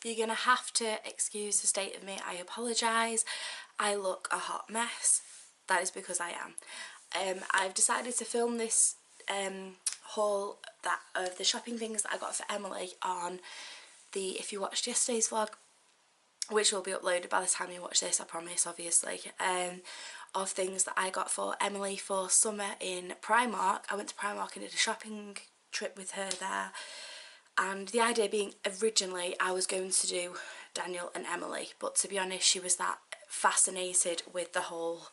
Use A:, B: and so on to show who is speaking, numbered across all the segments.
A: You're gonna have to excuse the state of me. I apologise. I look a hot mess. That is because I am. I've decided to film this haul of the shopping things that I got for Emily on if you watched yesterday's vlog, which will be uploaded by the time you watch this, I promise, obviously, of things that I got for Emily for summer in Primark. I went to Primark and did a shopping trip with her there, and the idea being originally I was going to do Daniel and Emily, but to be honest, she was that fascinated with the whole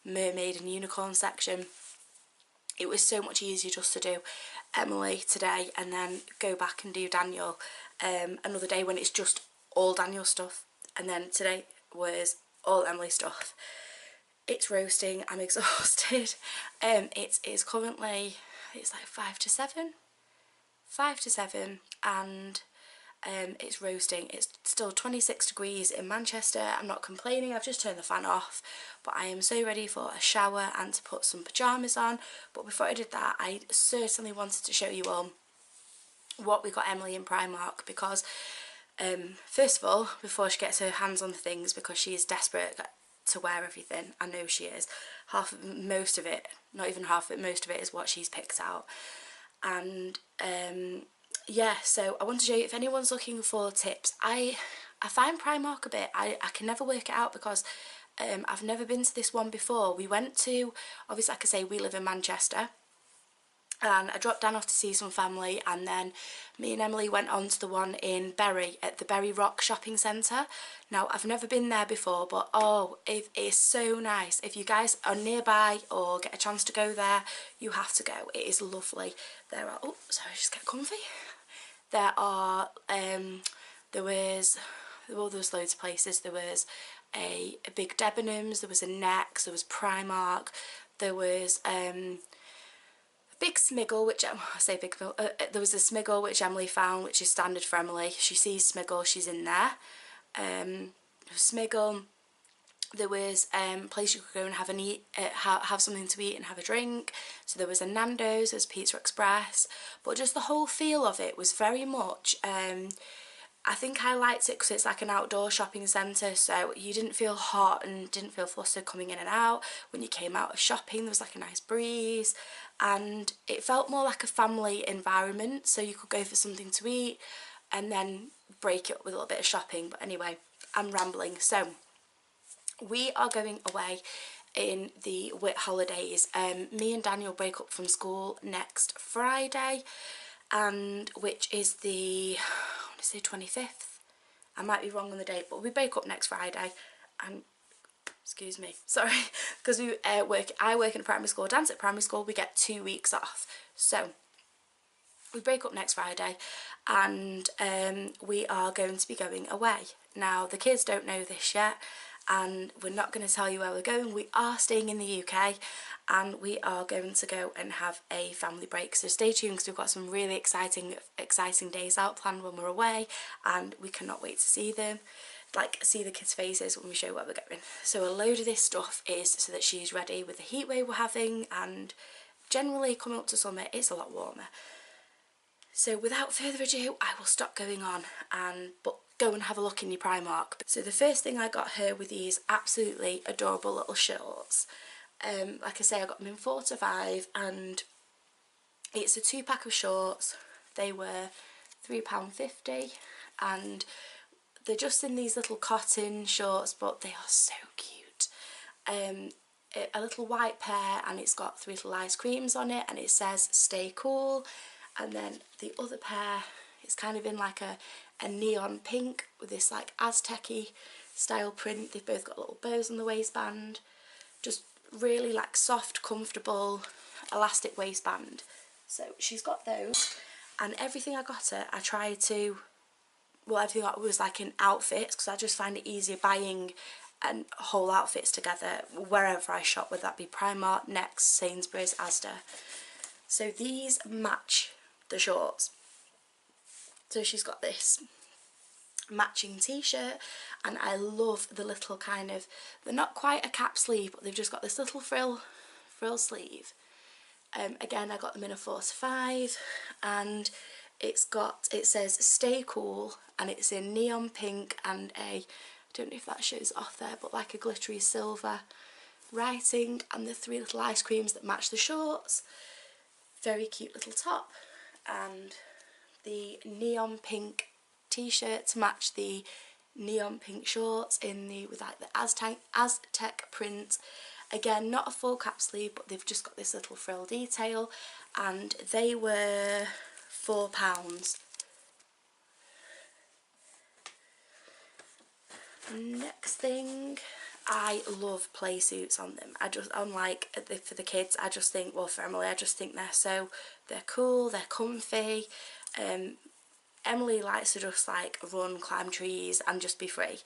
A: mermaid and unicorn section. It was so much easier just to do Emily today and then go back and do Daniel another day when it's just all Daniel stuff, and then today was all Emily stuff. It's roasting, I'm exhausted. It is currently, it's like 5 to 7, and it's roasting. It's still 26 degrees in Manchester. I'm not complaining, I've just turned the fan off, but I am so ready for a shower and to put some pyjamas on. But before I did that, I certainly wanted to show you all what we got Emily in Primark, because first of all, before she gets her hands on the things, because she is desperate to wear everything, I know she is, most of it, not even half of it, most of it is what she's picked out. And yeah, so I want to show you, if anyone's looking for tips, I find Primark a bit, I can never work it out, because I've never been to this one before. We went to, obviously like I say, we live in Manchester, and I dropped down off to see some family, and then me and Emily went on to the one in Bury at the Bury Rock shopping centre. Now I've never been there before, but oh, it is so nice. If you guys are nearby or get a chance to go there, you have to go. It is lovely. There are, oh sorry, just get comfy. There are there was loads of places. There was a big Debenhams, there was a Next, there was Primark, there was big Smiggle, which I say big, there was a Smiggle which Emily found, which is standard for Emily. She sees Smiggle, she's in there. Smiggle. There was a place you could go and have something to eat and have a drink. So there was a Nando's, there was Pizza Express, but just the whole feel of it was very much, I think I liked it because it's like an outdoor shopping centre, so you didn't feel hot and didn't feel flustered coming in and out. When you came out of shopping, there was like a nice breeze, and it felt more like a family environment, so you could go for something to eat and then break it up with a little bit of shopping. But anyway, I'm rambling. So we are going away in the Whit holidays. Me and Daniel break up from school next Friday, and which is the, I want to say 25th. I might be wrong on the date, but we break up next Friday. And excuse me, sorry, because I work in a primary school, dance at primary school, we get 2 weeks off. So we break up next Friday, and we are going to be going away. Now the kids don't know this yet, and we're not going to tell you where we're going. We are staying in the UK, and we are going to go and have a family break, so stay tuned, because we've got some really exciting days out planned when we're away, and we cannot wait to see them, like see the kids' faces when we show where we're going. So a load of this stuff is so that she's ready with the heat wave we're having, and generally coming up to summer it's a lot warmer. So without further ado, I will stop going on and go and have a look in your Primark. So the first thing I got her with these absolutely adorable little shorts. Like I say, I got them in 4 to 5, and it's a 2-pack of shorts. They were £3.50, and they're just in these little cotton shorts, but they are so cute. A little white pair, and it's got 3 little ice creams on it, and it says stay cool. And then the other pair, it's kind of in like a neon pink with this like Aztec-y style print. They've both got little bows on the waistband, just really like soft, comfortable, elastic waistband. So she's got those, and everything I got her, I tried to, well, everything I got was like in outfits, because I just find it easier buying and whole outfits together wherever I shop, whether that be Primark, Next, Sainsbury's, Asda. So these match the shorts. So she's got this matching t-shirt, and I love the little kind of, they're not quite a cap sleeve, but they've just got this little frill sleeve. Again, I got them in a 4 to 5, and it says stay cool, and it's in neon pink and I don't know if that shows off there, but like a glittery silver writing, and the 3 little ice creams that match the shorts. Very cute little top, and the neon pink t-shirt to match the neon pink shorts with like the Aztec print. Again, not a full cap sleeve, but they've just got this little frill detail, and they were £4. Next thing, I love play suits on them. For the kids, I just think, well, for Emily, I just think they're cool, they're comfy. Emily likes to just like run, climb trees and just be free,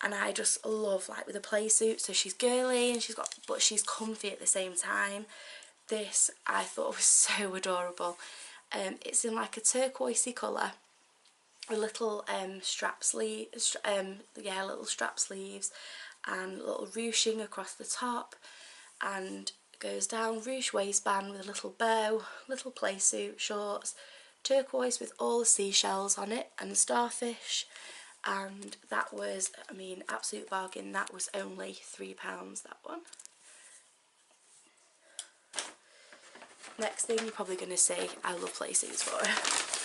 A: and I just love like with a play suit, so she's girly and but she's comfy at the same time. This I thought was so adorable. It's in like a turquoisey colour, a little little strap sleeves and little ruching across the top, and it goes down, ruche waistband with a little bow, little play suit, shorts, turquoise with all the seashells on it and starfish, and that was, I mean, absolute bargain. That was only £3, that one. Next thing you're probably going to see, I love play suits for her.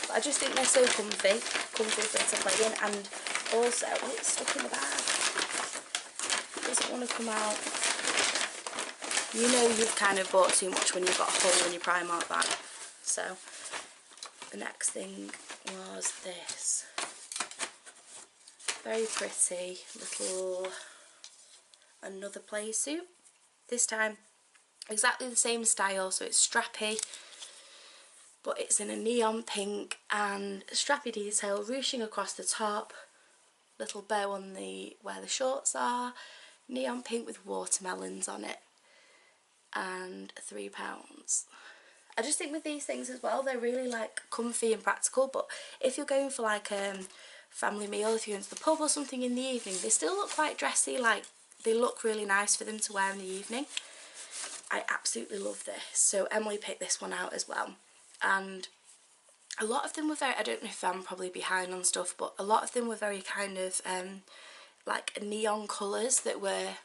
A: But I just think they're so comfy for her to play in, and also, oh, it's stuck in the bag. It doesn't want to come out. You know you've kind of bought too much when you've got a hole in your Primark bag. So, the next thing was this. Very pretty little, another play suit. This time exactly the same style, so it's strappy, but it's in a neon pink and strappy detail, ruching across the top, little bow on where the shorts are, neon pink with watermelons on it, and £3. I just think with these things as well, they're really like comfy and practical, but if you're going for like family meal, if you're going to the pub or something in the evening, they still look quite dressy, like they look really nice for them to wear in the evening. I absolutely love this. So Emily picked this one out as well, and a lot of them were very, I don't know if I'm probably behind on stuff, but a lot of them were very kind of like neon colours that were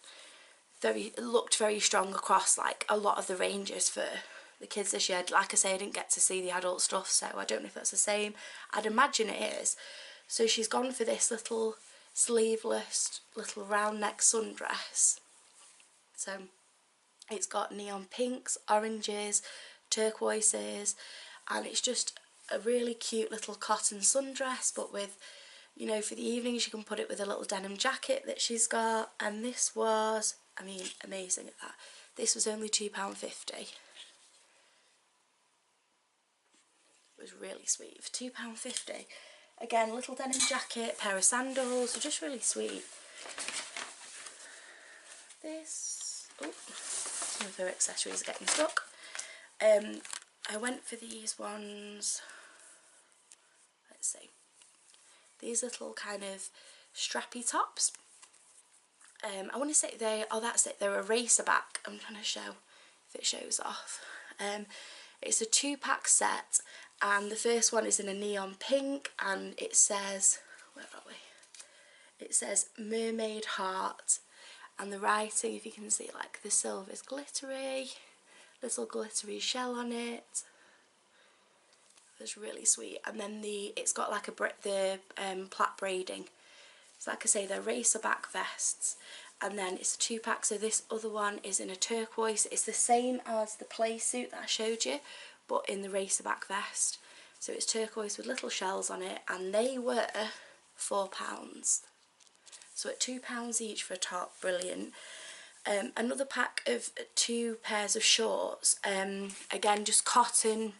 A: looked very strong across like a lot of the ranges for the kids this year. Like I say, I didn't get to see the adult stuff, so I don't know if that's the same. I'd imagine it is. So she's gone for this little sleeveless, little round neck sundress. So it's got neon pinks, oranges, turquoises, and it's just a really cute little cotton sundress, but with, you know, for the evenings you can put it with a little denim jacket that she's got. And this was, I mean, amazing at that. This was only £2.50. It was really sweet for £2.50. Again, little denim jacket, pair of sandals, just really sweet. This, oh, some of her accessories are getting stuck. I went for these ones, let's see, these little kind of strappy tops. I want to say that's it, they're a racer back. I'm trying to show if it shows off. It's a 2-pack set, and the first one is in a neon pink, and it says, where are we? It says mermaid heart, and the writing, if you can see, like the silver is glittery, little glittery shell on it. It's really sweet. And then it's got like the plait braiding. So like I say, they're racer back vests, and then it's a 2-pack. So this other one is in a turquoise. It's the same as the play suit that I showed you, but in the racer back vest. So it's turquoise with little shells on it, and they were £4. So at £2 each for a top, brilliant. Another pack of 2 pairs of shorts, again just cotton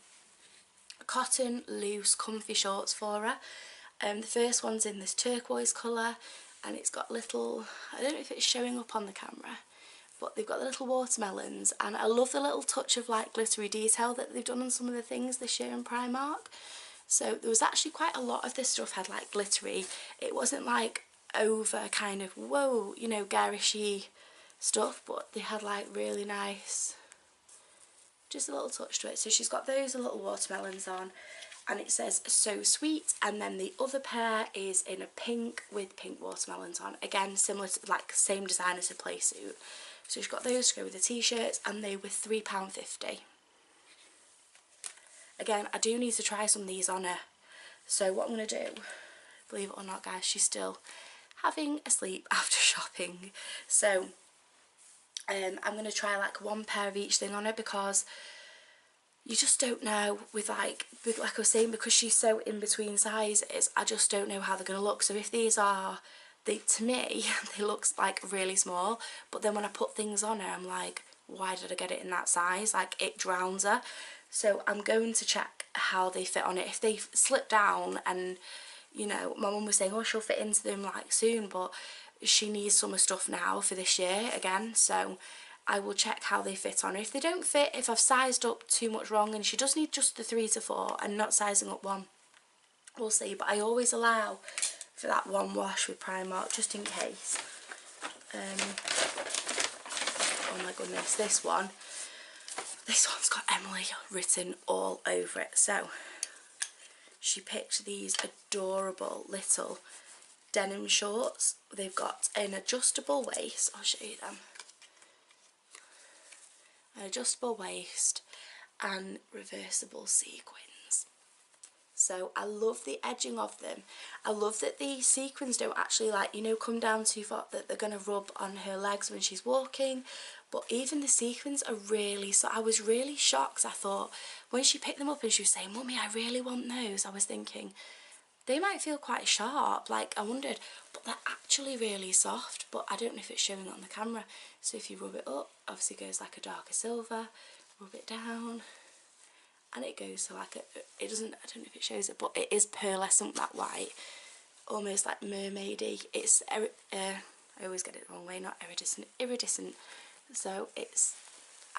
A: loose comfy shorts for her. The first one's in this turquoise colour, and it's got little, I don't know if it's showing up on the camera, but they've got the little watermelons, and I love the little touch of like glittery detail that they've done on some of the things this year in Primark. So there was actually quite a lot of this stuff had like glittery. It wasn't like over kind of whoa, you know, garishy stuff, but they had like really nice, just a little touch to it. So she's got those little watermelons on, and it says So Sweet, and then the other pair is in a pink with pink watermelons on, again similar to, like, same design as a play suit. So she's got those to go with the t-shirts, and they were £3.50. Again, I do need to try some of these on her, so what I'm going to do, believe it or not guys, she's still having a sleep after shopping, so I'm going to try like one pair of each thing on her, because you just don't know with like I was saying, because she's so in between sizes, I just don't know how they're going to look. So if these are, to me, they look like really small, but then when I put things on her, I'm like, why did I get it in that size? Like, it drowns her. So I'm going to check how they fit on it. If they slip down, and, you know, my mum was saying, oh, she'll fit into them like soon, but she needs summer stuff now for this year again, so I will check how they fit on her. If they don't fit, if I've sized up too much wrong and she does need just the 3 to 4 and not sizing up one, we'll see. But I always allow for that one wash with Primark, just in case. Oh my goodness, this one's got Emily written all over it. So she picked these adorable little denim shorts. They've got an adjustable waist, I'll show you them, an adjustable waist and reversible sequins. So I love the edging of them. I love that the sequins don't actually, like, you know, come down too far that they're going to rub on her legs when she's walking, but even the sequins are really, so I was really shocked. I thought when she picked them up and she was saying, Mummy, I really want those, I was thinking they might feel quite sharp, like, I wondered, but they're actually really soft. But I don't know if it's showing on the camera. So if you rub it up, obviously it goes like a darker silver, rub it down, and it goes to like a, it doesn't, I don't know if it shows it, but it is pearlescent, that white, almost like mermaidy. It's, I always get it the wrong way, not iridescent, iridescent. So it's,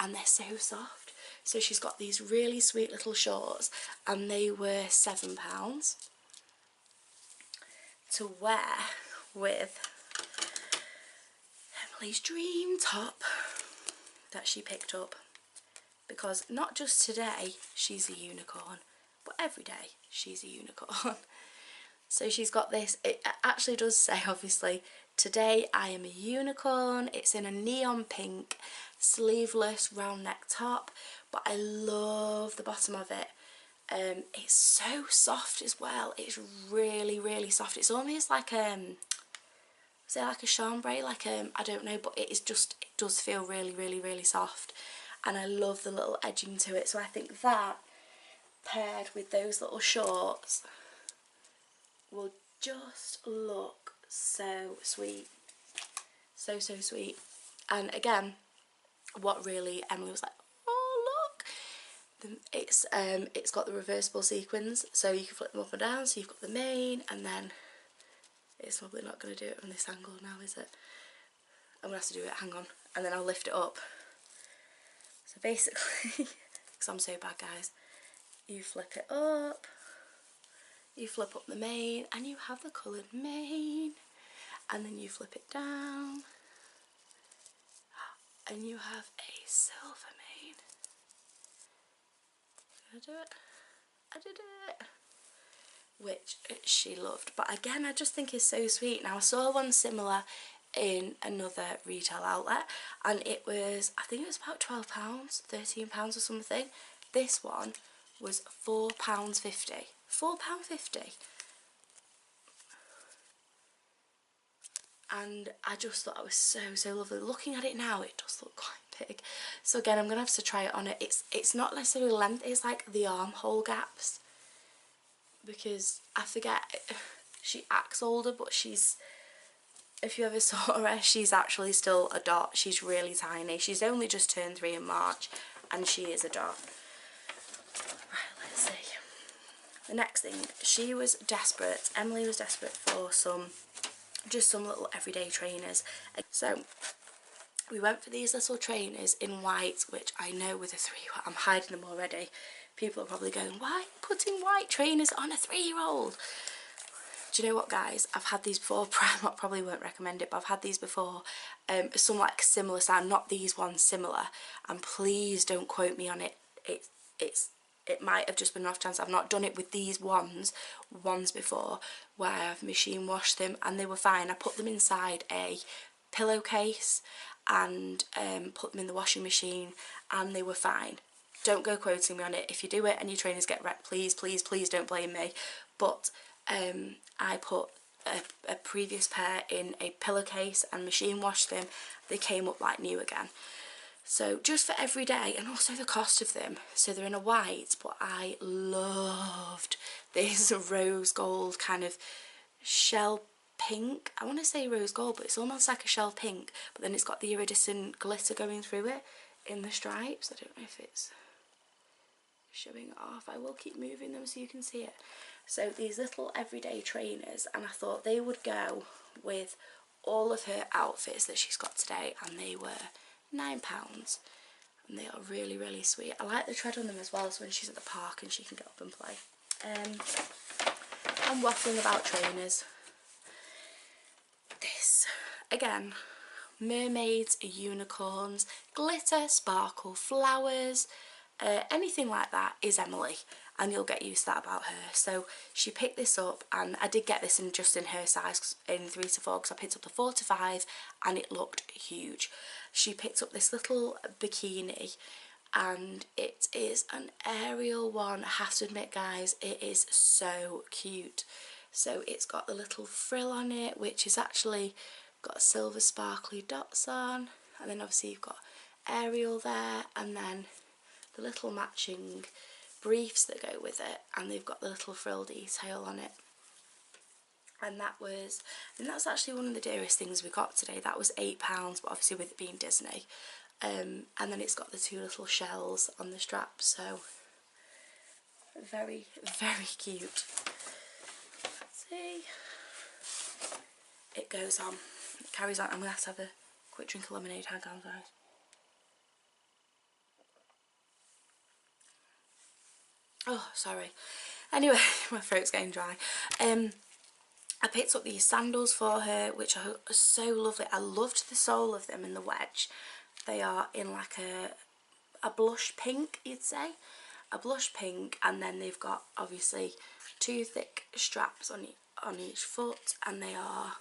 A: and they're so soft. So she's got these really sweet little shorts, and they were £7 to wear with Emily's dream top that she picked up, because not just today she's a unicorn, but every day she's a unicorn. So she's got this, it actually does say, obviously, today I am a unicorn. It's in a neon pink sleeveless round neck top, but I love the bottom of it. It's so soft as well. It's really, really soft. It's almost like say like a chambray, like I don't know, but it is just, it does feel really, really, really soft, and I love the little edging to it. So I think that paired with those little shorts will just look so sweet, so sweet. And again, what really Emily was like, oh look, it's got the reversible sequins, so you can flip them up and down. So you've got the main, and then it's probably not going to do it from this angle now, is it? I'm going to have to do it, hang on, and then I'll lift it up. So basically, because I'm so bad guys, you flip it up, you flip up the mane, and you have the coloured mane, and then you flip it down, and you have a silver mane. Did I do it? I did it! Which she loved. But again, I just think it's so sweet. Now, I saw one similar in another retail outlet, and it was, I think it was about £12, £13 or something. This one was £4.50. £4.50. And I just thought it was so lovely. Looking at it now, it does look quite big. So again, I'm gonna have to try it on it. It's not necessarily length, it's like the armhole gaps, because I forget, she acts older, but she's, if you ever saw her, she's actually still a dot. She's really tiny. She's only just turned 3 in March, and she is a dot. Right, let's see. The next thing, she was desperate, Emily was desperate for just some little everyday trainers. So we went for these little trainers in white, which I know with a 3, I'm hiding them already. People are probably going, why are you putting white trainers on a 3-year-old? Do you know what, guys? I've had these before. Primark probably won't recommend it, but I've had these before. Some like similar sound, not these ones, similar. And please don't quote me on it. It's it might have just been an off chance. I've not done it with these ones before where I've machine washed them and they were fine. I put them inside a pillowcase and put them in the washing machine and they were fine. Don't go quoting me on it. If you do it and your trainers get wrecked, please, please, please don't blame me. But I put a previous pair in a pillowcase and machine washed them. They came up like new again. So just for every day, and also the cost of them. So they're in a white, but I loved this rose gold kind of shell pink. I want to say rose gold, but it's almost like a shell pink, but then it's got the iridescent glitter going through it in the stripes. I don't know if it's showing it off. I will keep moving them so you can see it. So these little everyday trainers, and I thought they would go with all of her outfits that she's got today, and they were £9 and they are really, really sweet. I like the tread on them as well, so when she's at the park and she can get up and play. I'm waffling about trainers. This, again, mermaids, unicorns, glitter, sparkle, flowers, anything like that is Emily, and you'll get used to that about her. So she picked this up, and I did get this in just in her size, in 3 to 4, because I picked up the 4 to 5 and it looked huge. She picked up this little bikini and it is an Ariel one. I have to admit, guys, it is so cute. So it's got the little frill on it, which is actually got silver sparkly dots on, and then obviously you've got Ariel there, and then the little matching briefs that go with it, and they've got the little frill detail on it. And that was, and that's actually one of the dearest things we got today. That was £8, but obviously with it being Disney. And then it's got the 2 little shells on the strap, so very, very cute. Let's see. It goes on. It carries on. I'm going to have a quick drink of lemonade. Hang on, guys. Oh, sorry. Anyway, my throat's getting dry. I picked up these sandals for her, which are so lovely. I loved the sole of them in the wedge. They are in like a blush pink, you'd say. A blush pink, and then they've got obviously 2 thick straps on each foot, and they are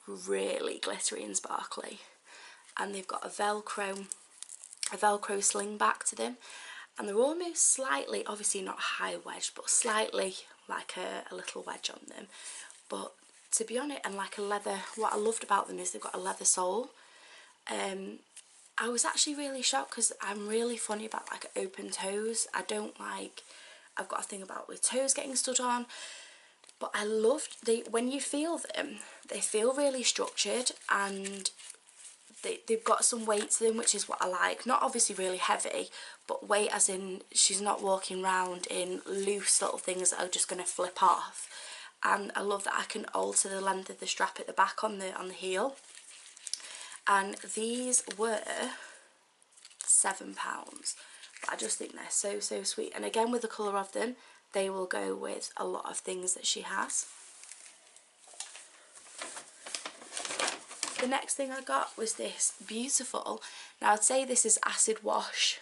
A: really glittery and sparkly. And they've got a velcro sling back to them, and they're almost slightly, obviously not high wedge, but slightly like a little wedge on them. But to be honest, and like a leather, what I loved about them is they've got a leather sole. I was actually really shocked because I'm really funny about like open toes. I don't like, I've got a thing about with toes getting stood on, but I loved, when you feel them, they feel really structured, and they've got some weight to them, which is what I like. Not obviously really heavy, but weight as in she's not walking around in loose little things that are just going to flip off. And I love that I can alter the length of the strap at the back on the heel. And these were £7, but I just think they're so, so sweet. And again, with the colour of them, they will go with a lot of things that she has. The next thing I got was this beautiful, now I'd say this is acid wash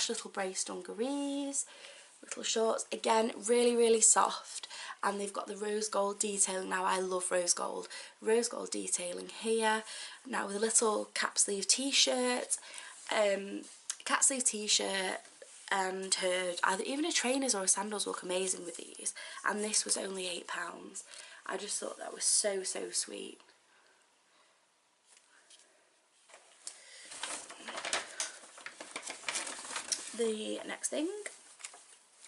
A: little brace dungarees, little shorts. Again, really, really soft, and they've got the rose gold detailing. Now I love rose gold detailing here. Now with a little cap sleeve t-shirt, and her either even her trainers or her sandals look amazing with these, and this was only £8. I just thought that was so, so sweet. The next thing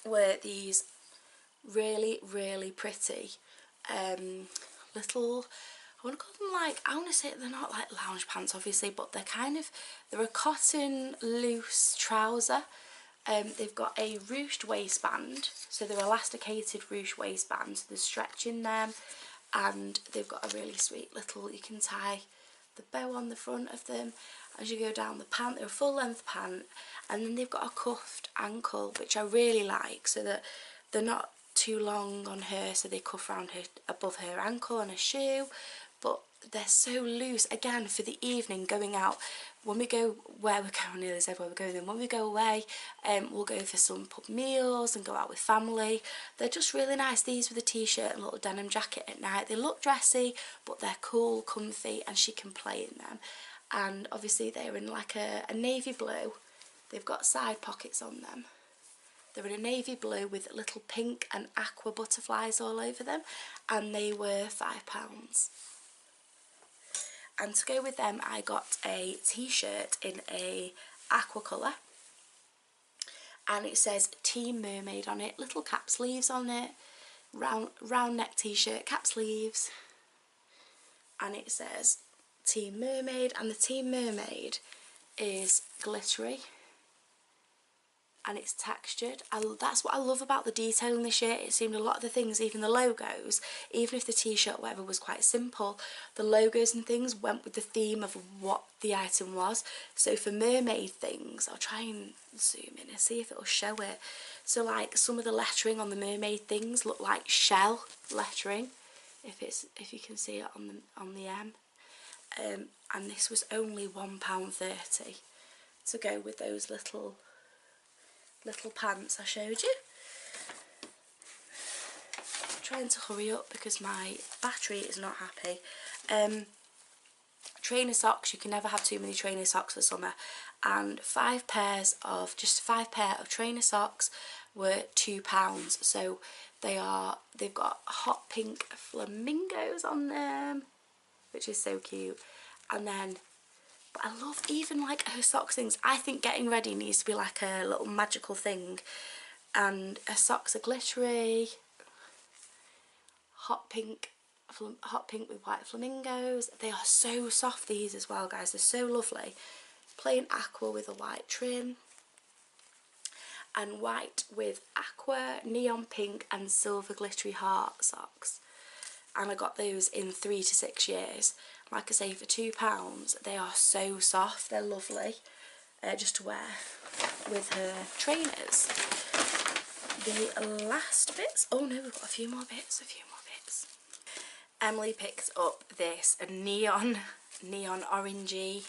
A: were these really, really pretty little, I want to call them like, I want to say they're not like lounge pants obviously, but they're a cotton loose trouser. They've got a ruched waistband, so they're elasticated ruched waistbands. There's stretch in them, and they've got a really sweet little, you can tie the bow on the front of them as you go down the pant. They're a full length pant, and then they've got a cuffed ankle, which I really like, so that they're not too long on her, so they cuff around her above her ankle on a shoe, but they're so loose, again, for the evening, going out. When we go where we're going, I nearly said where we're going, then when we go away, we'll go for some pub meals and go out with family. They're just really nice. These with a t-shirt and a little denim jacket at night. They look dressy, but they're cool, comfy, and she can play in them. And obviously they're in like a navy blue. They've got side pockets on them. They're in a navy blue with little pink and aqua butterflies all over them, and they were £5. And to go with them, I got a t-shirt in a aqua colour, and it says Team Mermaid on it, little cap sleeves on it, round neck t-shirt, cap sleeves, and it says Team Mermaid, and the Team Mermaid is glittery and it's textured. That's what I love about the detail in this shirt. It seemed a lot of the things, even the logos, even if the t-shirt or whatever was quite simple, the logos and things went with the theme of what the item was. So for mermaid things, I'll try and zoom in and see if it'll show it. So like some of the lettering on the mermaid things look like shell lettering, if you can see it on the M. And this was only £1.30 to go with those little pants I showed you. I'm trying to hurry up because my battery is not happy. Trainer socks, you can never have too many trainer socks for summer, and 5 pair of trainer socks were £2. So they've got hot pink flamingos on them, which is so cute. And then, but I love even like her socks things. I think getting ready needs to be like a little magical thing, and her socks are glittery, hot pink with white flamingos. They are so soft, these as well, guys. They're so lovely. Plain aqua with a white trim, and white with aqua, neon pink and silver glittery heart socks. And I got those in 3 to 6 years. Like I say, for £2, they are so soft. They're lovely just to wear with her trainers. The last bits, oh no, we've got a few more bits. Emily picked up this neon orangey,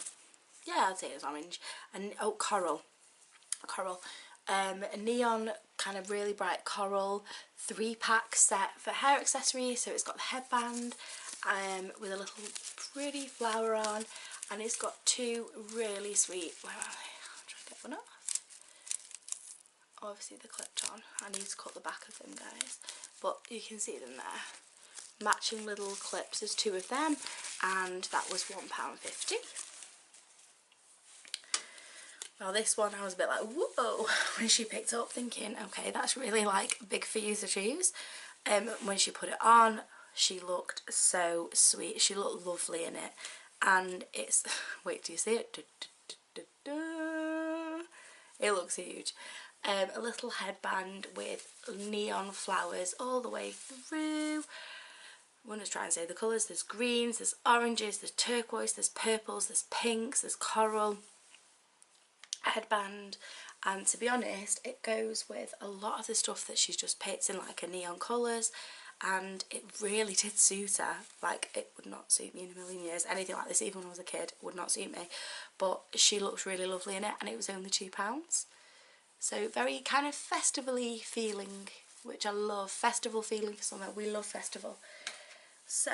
A: yeah, I'd say it's orange, and oh, coral, a neon kind of really bright coral 3-pack set for hair accessories. So it's got the headband with a little pretty flower on, and it's got 2 really sweet, where are they? I'll try to get one up. Obviously they're clipped on. I need to cut the back of them, guys, but you can see them there. Matching little clips, there's 2 of them, and that was £1.50. Now this one I was a bit like, whoa, when she picked up, thinking, okay, that's really like big for you to choose. When she put it on, she looked so sweet. She looked lovely in it, and it's, wait, do you see it? It looks huge. A little headband with neon flowers all the way through. I'm going to try and say the colours. There's greens, there's oranges, there's turquoise, there's purples, there's pinks, there's coral. Headband, and to be honest, it goes with a lot of the stuff that she's just picked in like her neon colours, and it really did suit her. Like, it would not suit me in a million years. Anything like this, even when I was a kid, would not suit me, but she looks really lovely in it, and it was only £2. So very kind of festival-y feeling, which I love. Festival feeling for summer. We love festival. So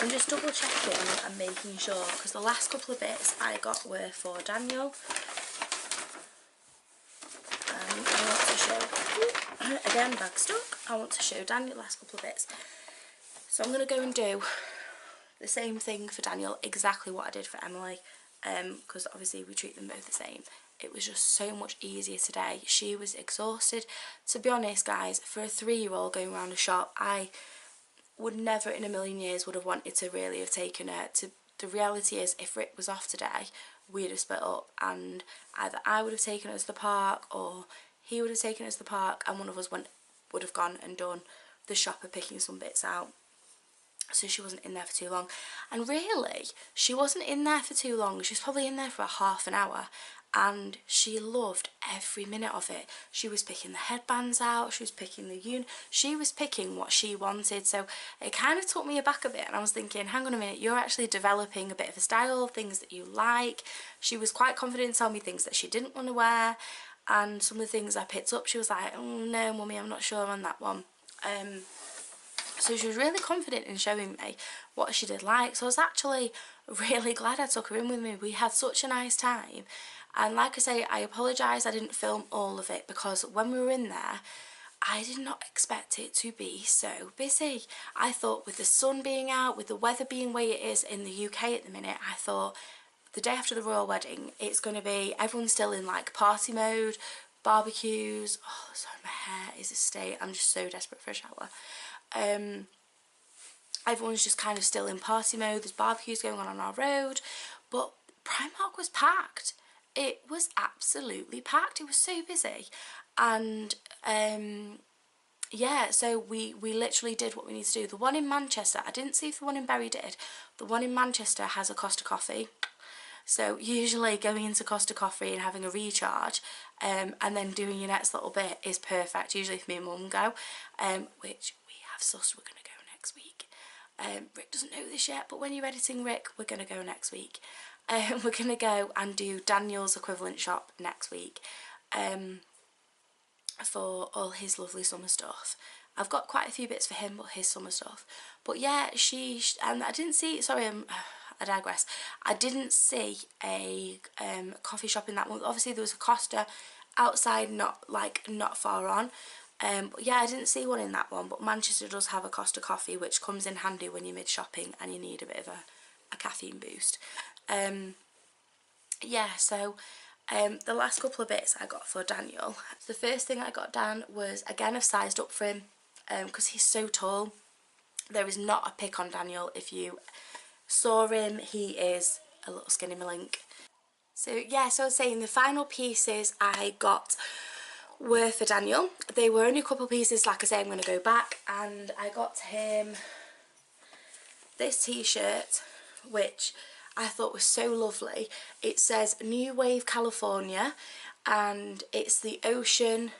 A: I'm just double checking and making sure, because the last couple of bits I got were for Daniel. I want to show, again, bag stuck, I want to show Daniel the last couple of bits. So I'm going to go and do the same thing for Daniel, exactly what I did for Emily, because obviously we treat them both the same. It was just so much easier today. She was exhausted. To be honest, guys, for a 3-year-old going around a shop, I would never in a million years would have wanted to really have taken her to. The reality is, if Rick was off today, we'd have split up, and either I would have taken her to the park, or he would have taken us to the park, and one of us would have gone and done the shopper picking some bits out. so she wasn't in there for too long. And really, she wasn't in there for too long. She was probably in there for a half an hour, and she loved every minute of it. She was picking the headbands out, she was picking the she was picking what she wanted. So it kind of took me aback a bit, and I was thinking, hang on a minute, you're actually developing a bit of a style, things that you like. She was quite confident in telling me things that she didn't want to wear, and some of the things I picked up, she was like, oh no mummy, I'm not sure on that one. So she was really confident in showing me what she did like. So I was actually really glad I took her in with me. We had such a nice time. And like I say, I apologise I didn't film all of it, because when we were in there, I did not expect it to be so busy. I thought with the sun being out, with the weather being the way it is in the UK at the minute, I thought the day after the royal wedding, it's going to be, everyone's still in like party mode, barbecues. Oh, sorry, my hair is a state. I'm just so desperate for a shower. Everyone's just kind of still in party mode. There's barbecues going on our road, but Primark was packed. It was absolutely packed. It was so busy. And yeah, so we literally did what we need to do. The one in Manchester, I didn't see if the one in Bury did. The one in Manchester has a Costa Coffee. So usually going into Costa Coffee and having a recharge and then doing your next little bit is perfect. Usually if me and mum go, which we have sussed, we're going to go next week. Rick doesn't know this yet, but when you're editing Rick, we're going to go next week. We're going to go and do Daniel's equivalent shop next week for all his lovely summer stuff. I've got quite a few bits for him, but his summer stuff. But yeah, and I didn't see, sorry, I digress. I didn't see a coffee shop in that one. Obviously there was a Costa outside, not far on. But yeah, I didn't see one in that one, but Manchester does have a Costa Coffee, which comes in handy when you're mid-shopping and you need a bit of a caffeine boost. Yeah, so the last couple of bits I got for Daniel. The first thing I got Dan was, again, I've sized up for him because he's so tall. There is not a pick on Daniel. If you saw him, he is a little skinny malink. So yeah, so I was saying the final pieces I got were for Daniel. They were only a couple of pieces, like I say, I'm going to go back, and I got him this t-shirt, which I thought was so lovely. It says New Wave California, and it's the ocean.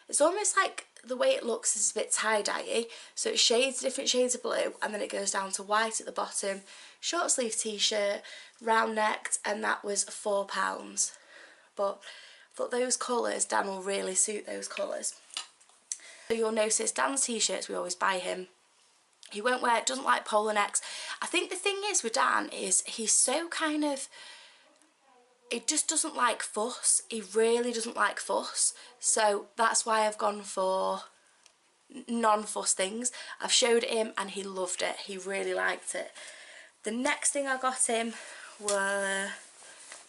A: It's almost like the way it looks is a bit tie-dye-y, so it shades, different shades of blue, and then it goes down to white at the bottom. Short sleeve t-shirt, round necked, and that was £4. But I thought those colours, Dan will really suit those colours. So you'll notice Dan's t-shirts, we always buy him. He won't wear, doesn't like polo necks. I think the thing is with Dan is he's so kind of, he just doesn't like fuss. He really doesn't like fuss. So that's why I've gone for non-fuss things. I've showed it him and he loved it. He really liked it. The next thing I got him were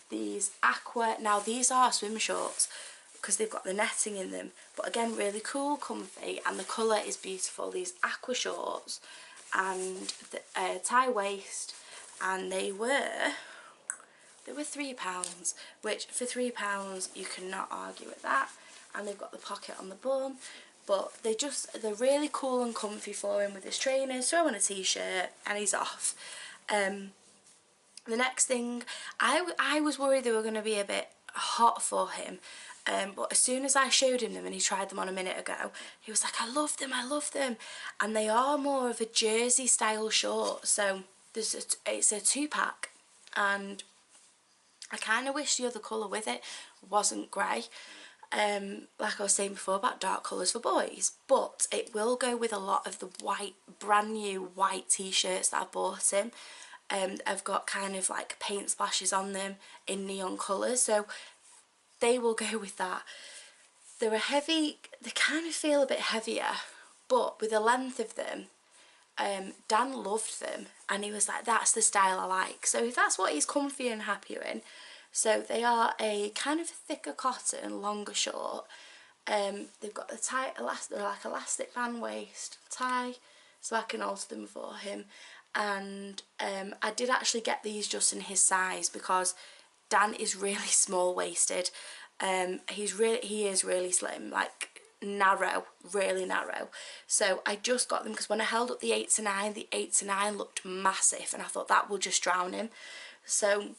A: these aqua, now these are swim shorts because they've got the netting in them, but again really cool, comfy, and the colour is beautiful. These aqua shorts and the tie waist, and they were £3, which for £3 you cannot argue with that. And they've got the pocket on the bum, but they're really cool and comfy for him with his trainers. Throw on a t-shirt and he's off. The next thing, I was worried they were going to be a bit hot for him, but as soon as I showed him them and he tried them on a minute ago, he was like, I love them, I love them. And they are more of a jersey style short, so it's a 2-pack, and I kind of wish the other colour with it wasn't grey, like I was saying before about dark colours for boys, but it will go with a lot of the white, brand new white t-shirts that I bought him. I've got kind of like paint splashes on them in neon colours, so they will go with that. They're a heavy, they kind of feel a bit heavier, but with the length of them, Dan loved them and he was like, that's the style I like. So if that's what he's comfy and happier in. So they are a kind of thicker cotton, longer short. They've got the tight elastic, like elastic band waist tie, so I can alter them for him. And I did actually get these just in his size because Dan is really small waisted. He is really slim, like narrow, really narrow. So I just got them because when I held up the 8 to 9, the 8 to 9 looked massive, and I thought that will just drown him. So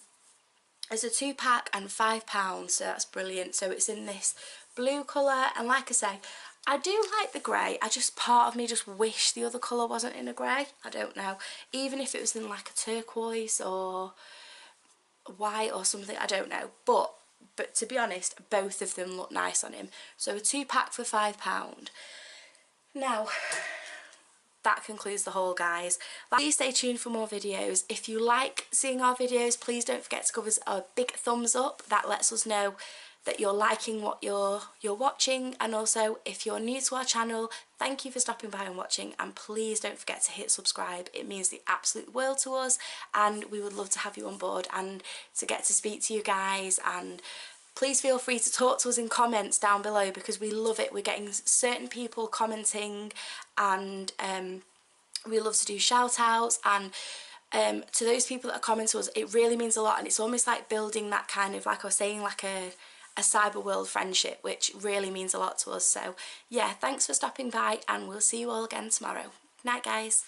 A: it's a 2-pack and £5, so that's brilliant. So it's in this blue colour, and like I say, I do like the grey. I just, part of me just wish the other colour wasn't in a grey. I don't know. Even if it was in like a turquoise or white or something, I don't know. But to be honest, both of them look nice on him. So a 2-pack for £5. Now, that concludes the haul, guys. Please stay tuned for more videos. If you like seeing our videos, please don't forget to give us a big thumbs up. That lets us know that you're liking what you're watching. And also, if you're new to our channel, thank you for stopping by and watching, and please don't forget to hit subscribe. It means the absolute world to us, and we would love to have you on board and to get to speak to you guys. And please feel free to talk to us in comments down below, because we love it. We're getting certain people commenting, and we love to do shout outs, and to those people that comment to us, it really means a lot, and it's almost like building that kind of, like I was saying, like a cyber world friendship, which really means a lot to us. So yeah, thanks for stopping by, and we'll see you all again tomorrow. Night, guys.